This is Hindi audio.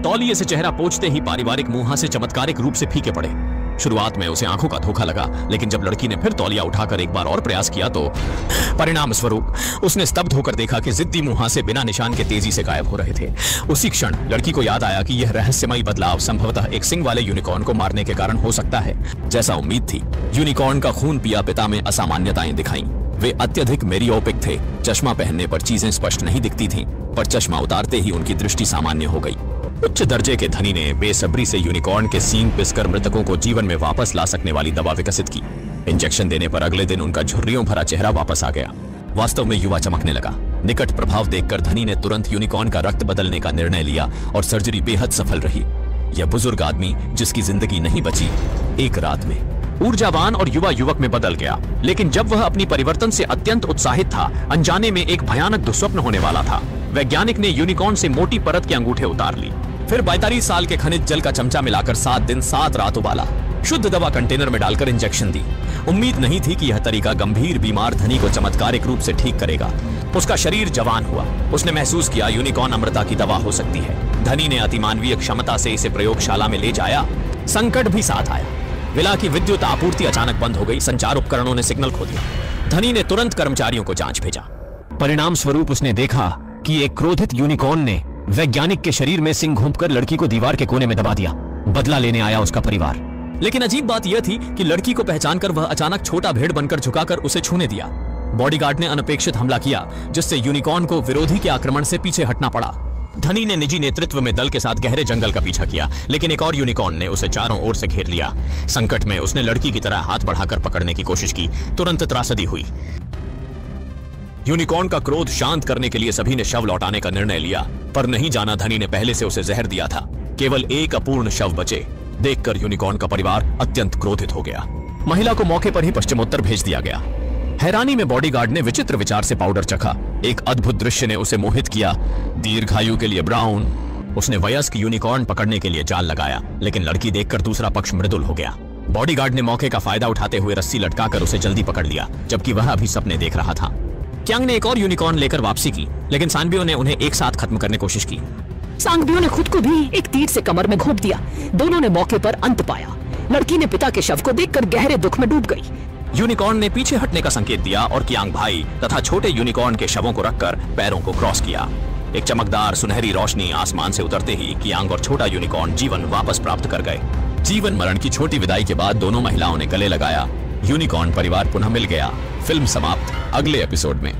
तौलिए से चेहरा पोंछते ही पारिवारिक मुहासे चमत्कारिक रूप से फीके पड़े। शुरुआत में उसे आंखों का धोखा लगा, लेकिन जब लड़की ने फिर तौलिया उठाकर एक बार और प्रयास किया तो परिणाम स्वरूप उसने स्तब्ध होकर देखा कि जिद्दी मुहासे बिना निशान के तेजी से गायब हो रहे थे। उसी क्षण लड़की को याद आया कि यह रहस्यमयी बदलाव संभवतः एक सिंग वाले यूनिकॉर्न को मारने के कारण हो सकता है। जैसा उम्मीद थी, यूनिकॉर्न का खून पिया पिता में असामान्यताएं दिखाई। वे अत्यधिक मेरियोपिक थे। चश्मा पहनने पर चीजें स्पष्ट नहीं दिखती थीं, पर चश्मा उतारते ही उनकी दृष्टि सामान्य हो गई। उच्च दर्जे के धनी ने बेसब्री से यूनिकॉर्न के सींग पिसकर मृतकों को जीवन में वापस ला सकने वाली दवा विकसित की। इंजेक्शन देने पर अगले दिन उनका झुर्रियों भरा चेहरा वापस आ गया। वास्तव में युवा चमकने लगा। निकट प्रभाव देखकर धनी ने तुरंत यूनिकॉर्न का रक्त बदलने का निर्णय लिया और सर्जरी बेहद सफल रही। यह बुजुर्ग आदमी, जिसकी जिंदगी नहीं बची, एक रात में ऊर्जावान और युवा युवक में बदल गया। लेकिन जब वह अपनी परिवर्तन से अत्यंत उत्साहित था, अनजाने में एक भयानक दुस्वप्न होने वाला था। वैज्ञानिक ने यूनिकॉर्न से मोटी परत के अंगूठे उतार ली, फिर 42 साल के खनिज जल का चमचा मिलाकर 7 दिन 7 रात उबाला, शुद्ध दवा कंटेनर में डालकर इंजेक्शन दी। उम्मीद नहीं थी कि यह तरीका गंभीर बीमार धनी को चमत्कारिक रूप से ठीक करेगा। उसका शरीर जवान हुआ। उसने महसूस किया यूनिकॉर्न अमृता की दवा हो सकती है। धनी ने अतिमानवीय क्षमता से इसे प्रयोगशाला में ले जाया। संकट भी साथ आया। विला की विद्युत आपूर्ति अचानक बंद हो गई। संचार उपकरणों ने सिग्नल खो दिया। धनी ने तुरंत कर्मचारियों को जांच भेजा। परिणाम स्वरूप उसने देखा कि एक क्रोधित यूनिकॉर्न ने वैज्ञानिक के शरीर में सिंग घोंपकर लड़की को दीवार के कोने में दबा दिया। बदला लेने आया उसका परिवार। लेकिन अजीब बात यह थी कि लड़की को पहचानकर वह अचानक छोटा भेड़ बनकर झुकाकर उसे छूने दिया। बॉडीगार्ड ने अनपेक्षित हमला किया, जिससे यूनिकॉर्न को विरोधी के आक्रमण से पीछे हटना पड़ा। धनी ने निजी नेतृत्व में दल के साथ गहरे जंगल का पीछा किया, लेकिन एक और यूनिकॉर्न ने उसे चारों ओर से घेर लिया। संकट में उसने लड़की की तरह हाथ बढ़ाकर पकड़ने की कोशिश की। तुरंत त्रासदी हुई। यूनिकॉर्न का क्रोध शांत करने के लिए सभी ने शव लौटाने का निर्णय लिया, पर नहीं जाना धनी ने पहले से उसे जहर दिया था। केवल एक अपूर्ण शव बचे। देखकर यूनिकॉर्न का परिवार अत्यंत क्रोधित हो गया। महिला को मौके पर ही पश्चिमोत्तर भेज दिया गया। हैरानी में बॉडीगार्ड ने विचित्र विचार से पाउडर चखा। एक अद्भुत दृश्य ने उसे मोहित किया। दीर्घायु के लिए ब्राउन। उसने वयस्क यूनिकॉर्न पकड़ने के लिए जाल लगाया, लेकिन लड़की देखकर दूसरा पक्ष मृदुल हो गया। बॉडीगार्ड ने मौके का फायदा उठाते हुए रस्सी लटकाकर उसे जल्दी पकड़ लिया, जबकि वह अभी सपने देख रहा था। क्यांग ने एक और यूनिकॉर्न लेकर वापसी की, लेकिन सांबियो ने उन्हें एक साथ खत्म करने की कोशिश की। सांबियो ने खुद को भी एक तीर से कमर में घोंप दिया। दोनों ने मौके पर अंत पाया। लड़की ने पिता के शव को देखकर गहरे दुख में डूब गई। यूनिकॉर्न ने पीछे हटने का संकेत दिया और क्यांग भाई तथा छोटे यूनिकॉर्न के शवों को रखकर पैरों को क्रॉस किया। एक चमकदार सुनहरी रोशनी आसमान से उतरते ही क्यांग और छोटा यूनिकॉर्न जीवन वापस प्राप्त कर गए। जीवन मरण की छोटी विदाई के बाद दोनों महिलाओं ने गले लगाया। यूनिकॉर्न परिवार पुनः मिल गया। फिल्म समाप्त। अगले एपिसोड में।